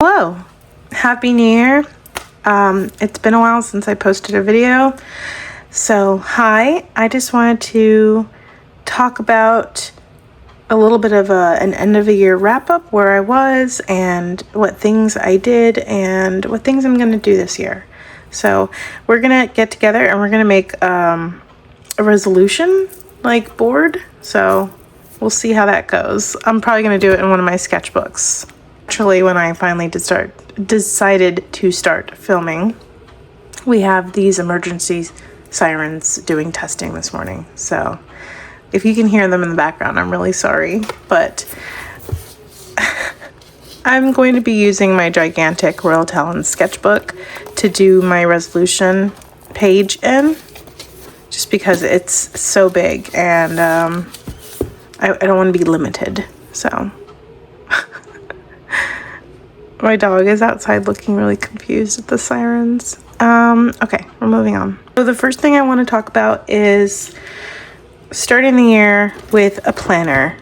Hello, Happy New Year. It's been a while since I posted a video. So hi, I just wanted to talk about a little bit of an end of the year wrap up, where I was and what things I did and what things I'm going to do this year. So we're going to get together and we're going to make a resolution board. So we'll see how that goes. I'm probably going to do it in one of my sketchbooks. Actually, when I finally decided to start filming, we have these emergency sirens doing testing this morning. So if you can hear them in the background, I'm really sorry, but I'm going to be using my gigantic Royal Talon sketchbook to do my resolution page in, just because it's so big and I don't want to be limited. So my dog is outside looking really confused at the sirens. Okay, we're moving on. So the first thing I want to talk about is starting the year with a planner.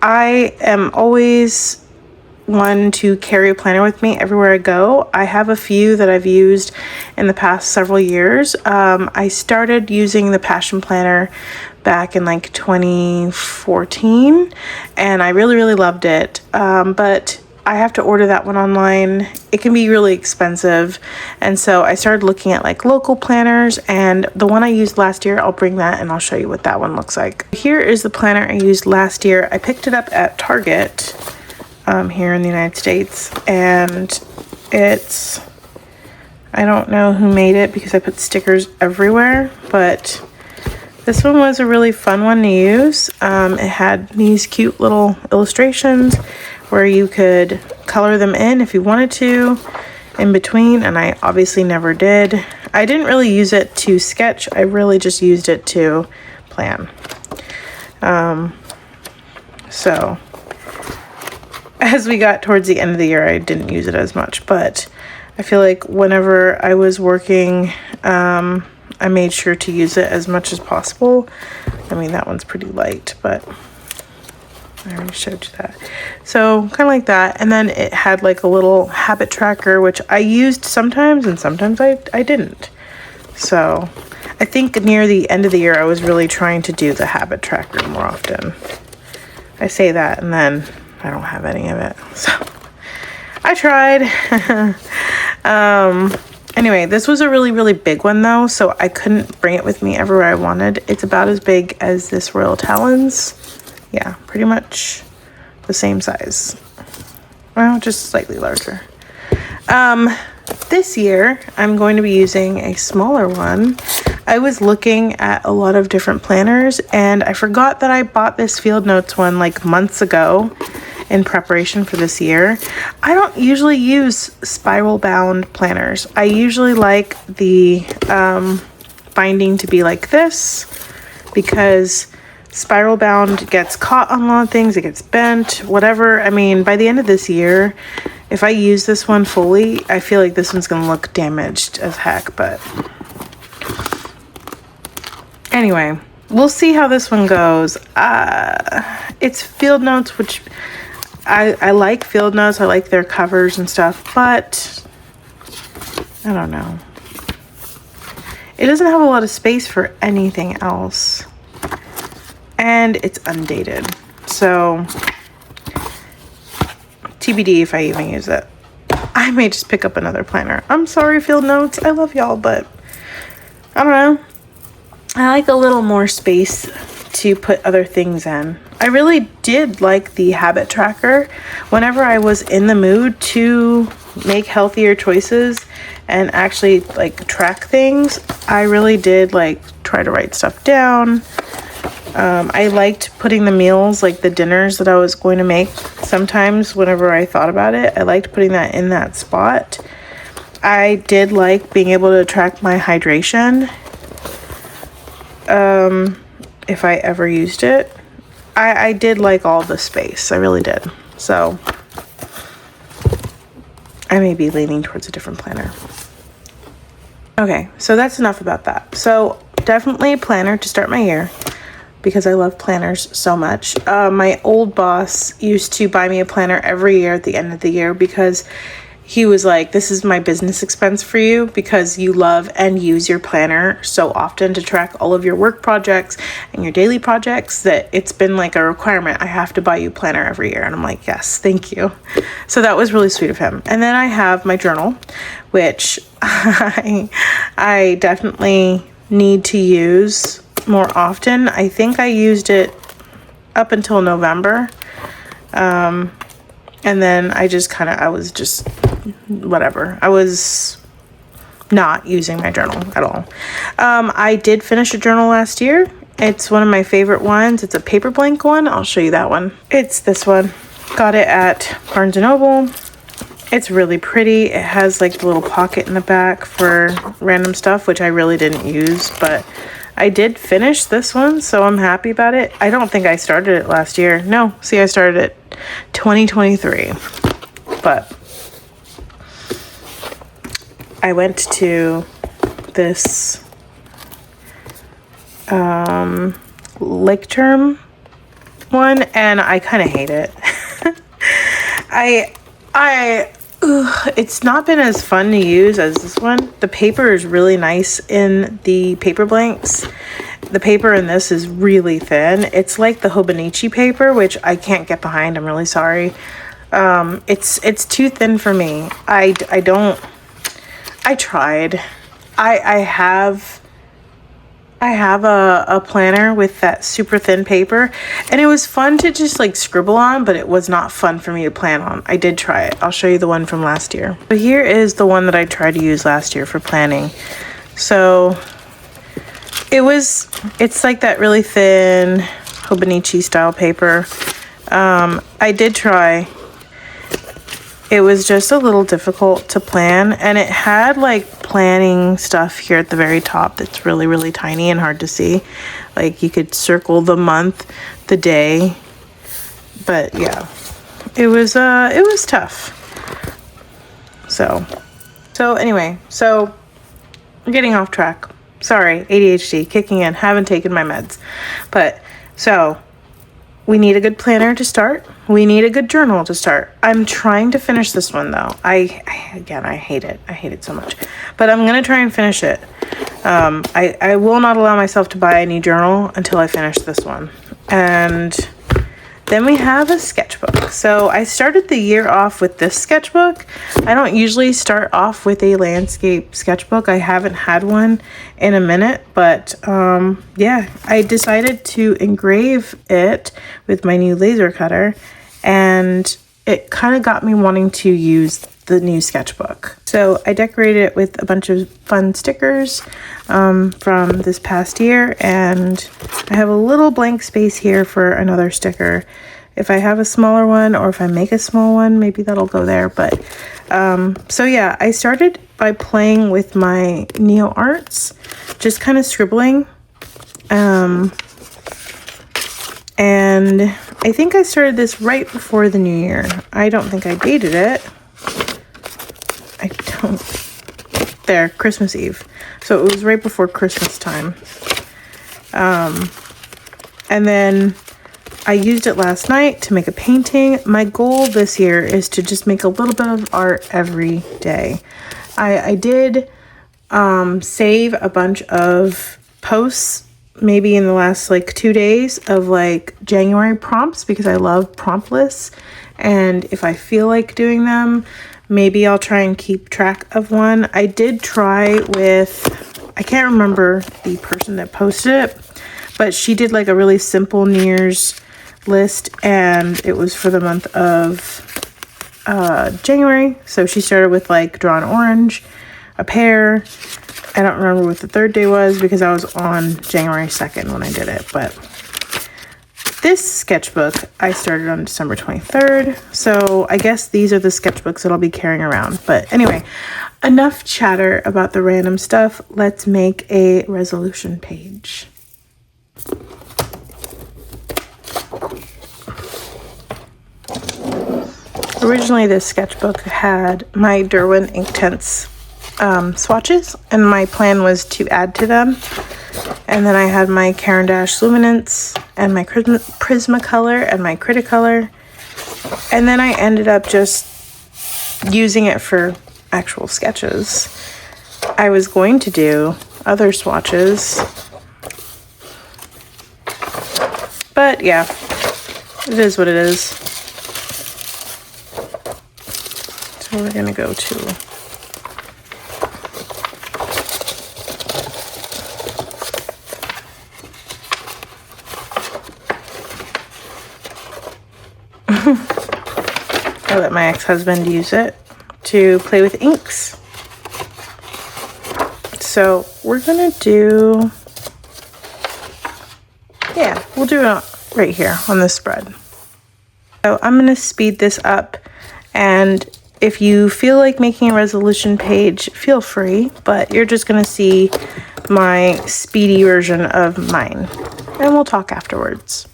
I am always one to carry a planner with me everywhere I go. I have a few that I've used in the past several years. I started using the Passion Planner back in 2014, and I really loved it. But I have to order that one online. It can be really expensive. And so I started looking at local planners, and the one I used last year, I'll bring that and I'll show you what that one looks like. Here is the planner I used last year. I picked it up at Target here in the United States, and I don't know who made it because I put stickers everywhere, but this one was a really fun one to use. It had these cute little illustrations where you could color them in if you wanted to in between, and I obviously never did. I didn't really use it to sketch. I really just used it to plan. So as we got towards the end of the year, I didn't use it as much, but I feel like whenever I was working, I made sure to use it as much as possible. I mean, that one's pretty light, but I already showed you that. So kind of like that. And then it had a little habit tracker, which I used sometimes and sometimes I didn't. So I think near the end of the year, I was really trying to do the habit tracker more often. I say that and then I don't have any of it. So I tried. Anyway, this was a really big one though, so I couldn't bring it with me everywhere I wanted. It's about as big as this Royal Talons. Yeah, pretty much the same size. Well, just slightly larger. This year, I'm going to be using a smaller one. I was looking at a lot of different planners, and I forgot that I bought this Field Notes one months ago in preparation for this year. I don't usually use spiral bound planners. I usually like the binding to be like this, because spiral bound gets caught on a lot of things. It gets bent, whatever. I mean, by the end of this year, if I use this one fully, I feel like this one's gonna look damaged as heck, but anyway, we'll see how this one goes. It's Field Notes, which I like Field Notes. I like their covers and stuff, but I don't know. It doesn't have a lot of space for anything else. And it's undated. So TBD if I even use it. I may just pick up another planner. I'm sorry, Field Notes. I love y'all, but I don't know. I like a little more space to put other things in. I really did like the habit tracker. Whenever I was in the mood to make healthier choices and actually track things, I really did try to write stuff down. I liked putting the meals, the dinners that I was going to make. Sometimes whenever I thought about it, I liked putting that in that spot. I did like being able to track my hydration. If I ever used it. I did like all the space. I really did. So I may be leaning towards a different planner. Okay, so that's enough about that. So definitely a planner to start my year. because I love planners so much. My old boss used to buy me a planner every year at the end of the year because he was like, this is my business expense for you because you love and use your planner so often to track all of your work projects and your daily projects that it's been like a requirement. I have to buy you a planner every year. And I'm like, yes, thank you. So that was really sweet of him. And then I have my journal, which I definitely need to use more often. I think I used it up until November. And then I was just whatever. I was not using my journal at all. I did finish a journal last year. It's one of my favorite ones. It's a paper blank one. I'll show you that one. It's this one. Got it at Barnes & Noble. It's really pretty. It has like the little pocket in the back for random stuff, which I really didn't use, but I did finish this one, so I'm happy about it. I don't think I started it last year. No, see, I started it 2023, but I went to this Lake Term one, and I kind of hate it. It's not been as fun to use as this one. The paper is really nice in the paper blanks. The paper in this is really thin. It's like the Hobonichi paper, which I can't get behind. I'm really sorry. It's too thin for me. I tried. I have a planner with that super thin paper, and it was fun to just like scribble on, but it was not fun for me to plan on. I did try it. I'll show you the one from last year. But here is the one that I tried to use last year for planning. So it's like that really thin Hobonichi style paper. I did try. It was just a little difficult to plan, and it had like planning stuff here at the very top that's really, really tiny and hard to see. Like you could circle the month, the day, but yeah, it was tough. So anyway, so I'm getting off track. Sorry, ADHD kicking in, haven't taken my meds. But so we need a good planner to start. We need a good journal to start. I'm trying to finish this one though. I hate it. I hate it so much. But I'm going to try and finish it. I will not allow myself to buy a new journal until I finish this one. And then we have a sketchbook. So I started the year off with this sketchbook. I don't usually start off with a landscape sketchbook. I haven't had one in a minute, but yeah, I decided to engrave it with my new laser cutter, and it kind of got me wanting to use the new sketchbook. So I decorated it with a bunch of fun stickers from this past year, and I have a little blank space here for another sticker. If I have a smaller one, or if I make a small one, maybe that'll go there. But so yeah, I started by playing with my Neo Arts, just kind of scribbling. And I think I started this right before the new year. I don't think I dated it. I don't. There, Christmas Eve. So it was right before Christmas time. And then I used it last night to make a painting. My goal this year is to just make a little bit of art every day. I did save a bunch of posts maybe in the last like 2 days of like January prompts, because I love prompt lists, and if I feel like doing them, maybe I'll try and keep track of one. I did try with, I can't remember the person that posted it, but she did like a really simple New Year's list, and it was for the month of January. So she started with like draw an orange, a pear. I don't remember what the third day was because I was on January 2nd when I did it, but this sketchbook I started on December 23rd. So I guess these are the sketchbooks that I'll be carrying around. But anyway, enough chatter about the random stuff. Let's make a resolution page. Originally, this sketchbook had my Derwent Inktense swatches, and my plan was to add to them. And then I had my Caran d'Ache Luminance and my Prismacolor and my Cretacolor. And then I ended up just using it for actual sketches. I was going to do other swatches, but yeah, it is what it is. So we're gonna go to I let my ex-husband use it to play with inks. So we're gonna do, yeah, we'll do it right here on this spread. So I'm gonna speed this up, and if you feel like making a resolution page, feel free, but you're just gonna see my speedy version of mine, and we'll talk afterwards.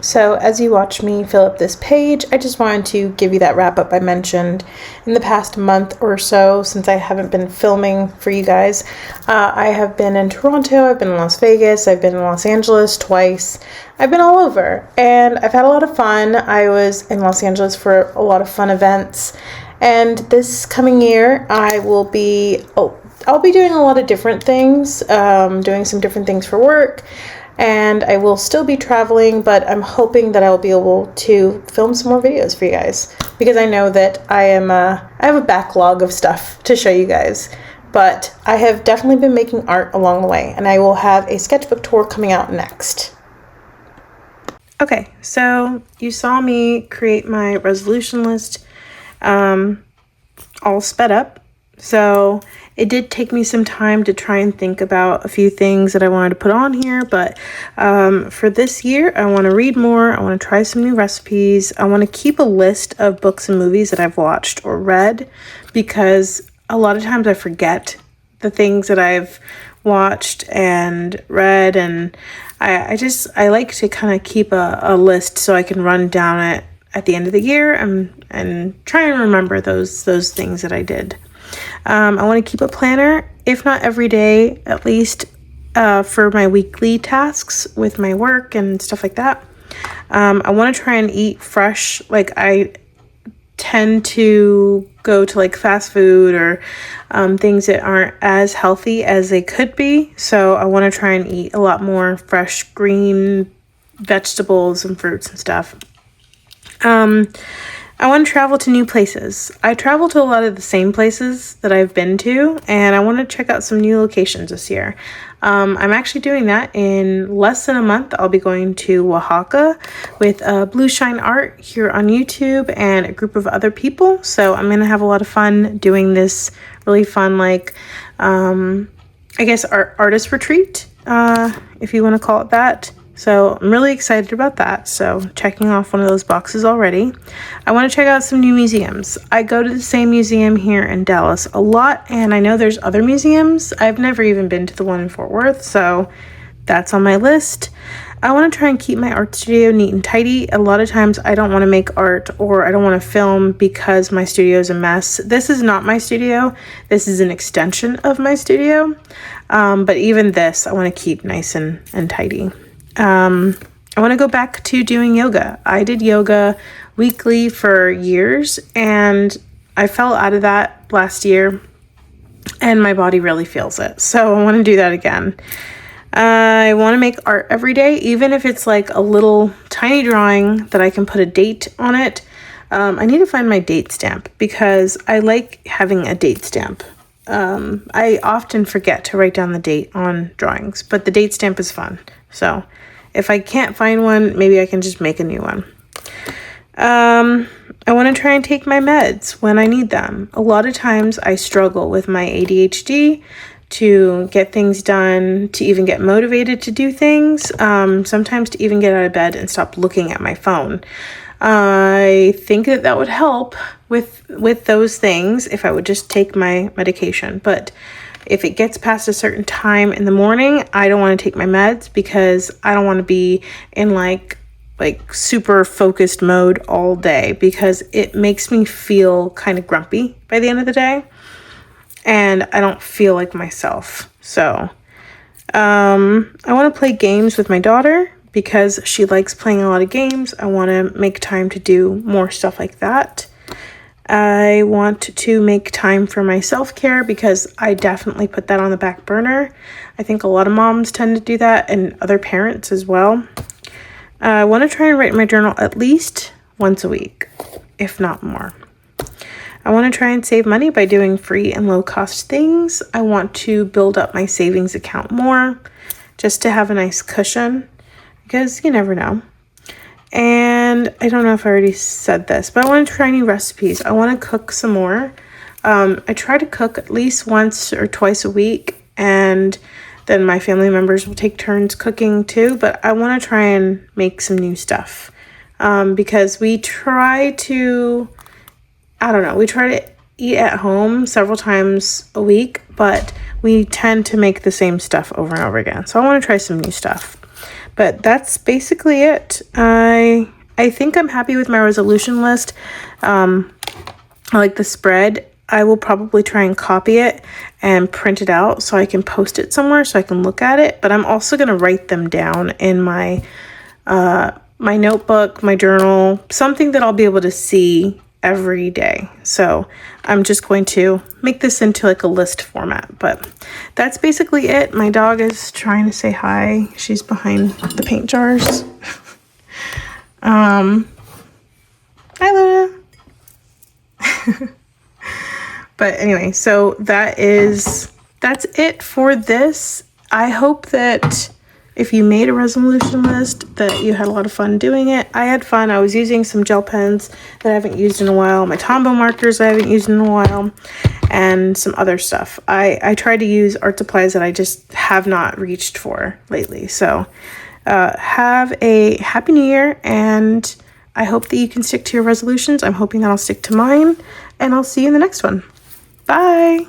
So as you watch me fill up this page, I just wanted to give you that wrap up I mentioned. In the past month or so, since I haven't been filming for you guys, I have been in Toronto, I've been in Las Vegas, I've been in Los Angeles twice. I've been all over, and I've had a lot of fun. I was in Los Angeles for a lot of fun events, and this coming year I will be, I'll be doing a lot of different things, doing some different things for work. And I will still be traveling, but I'm hoping that I'll be able to film some more videos for you guys, because I know that I have a backlog of stuff to show you guys, but I have definitely been making art along the way, and I will have a sketchbook tour coming out next. Okay, so you saw me create my resolution list all sped up. So it did take me some time to try and think about a few things that I wanted to put on here, but for this year, I want to read more. I want to try some new recipes. I want to keep a list of books and movies that I've watched or read, because a lot of times I forget the things that I've watched and read, and I like to kind of keep a list so I can run down it at the end of the year and try and remember those things that I did. I want to keep a planner, if not every day, at least for my weekly tasks with my work and stuff like that. I want to try and eat fresh. Like, I tend to go to like fast food or things that aren't as healthy as they could be. So I want to try and eat a lot more fresh green vegetables and fruits and stuff. I want to travel to new places. I travel to a lot of the same places that I've been to, and I want to check out some new locations this year. I'm actually doing that in less than a month. I'll be going to Oaxaca with Blue Shine Art here on YouTube and a group of other people. So I'm going to have a lot of fun doing this really fun, like, I guess, artist retreat, if you want to call it that. So I'm really excited about that. So checking off one of those boxes already. I want to check out some new museums. I go to the same museum here in Dallas a lot, and I know there's other museums. I've never even been to the one in Fort Worth, so that's on my list. I want to try and keep my art studio neat and tidy. A lot of times I don't want to make art or I don't want to film because my studio is a mess. This is not my studio. This is an extension of my studio. But even this, I want to keep nice and tidy. I want to go back to doing yoga. I did yoga weekly for years, and I fell out of that last year, and my body really feels it. So I want to do that again. I want to make art every day, even if it's like a little tiny drawing that I can put a date on it. I need to find my date stamp because I like having a date stamp. I often forget to write down the date on drawings, but the date stamp is fun. So if I can't find one, maybe I can just make a new one. I want to try and take my meds when I need them. A lot of times I struggle with my ADHD to get things done, to even get motivated to do things, sometimes to even get out of bed and stop looking at my phone. I think that would help with those things if I would just take my medication. But if it gets past a certain time in the morning, I don't want to take my meds because I don't want to be in like super focused mode all day, because it makes me feel kind of grumpy by the end of the day. and I don't feel like myself. So I want to play games with my daughter because she likes playing a lot of games. I want to make time to do more stuff like that. I want to make time for my self-care because I definitely put that on the back burner. I think a lot of moms tend to do that, and other parents as well. I want to try and write in my journal at least once a week, if not more. I want to try and save money by doing free and low-cost things. I want to build up my savings account more just to have a nice cushion because you never know. And I don't know if I already said this, but I want to try new recipes. I want to cook some more. I try to cook at least once or twice a week, and then my family members will take turns cooking too. But I want to try and make some new stuff because we try to, we try to eat at home several times a week, but we tend to make the same stuff over and over again. So I want to try some new stuff. But that's basically it. I think I'm happy with my resolution list. I like the spread. I will probably try and copy it and print it out so I can post it somewhere so I can look at it. But I'm also going to write them down in my my notebook, my journal, something that I'll be able to see every day. So I'm just going to make this into like a list format, but that's basically it. My dog is trying to say hi. She's behind the paint jars. Hi, Luna. But anyway, so that's it for this. I hope that if you made a resolution list that you had a lot of fun doing it. I had fun. I was using some gel pens that I haven't used in a while, my Tombow markers I haven't used in a while, and some other stuff. I try to use art supplies that I just have not reached for lately. So have a happy new year, and I hope that you can stick to your resolutions. I'm hoping that I'll stick to mine, and I'll see you in the next one. Bye.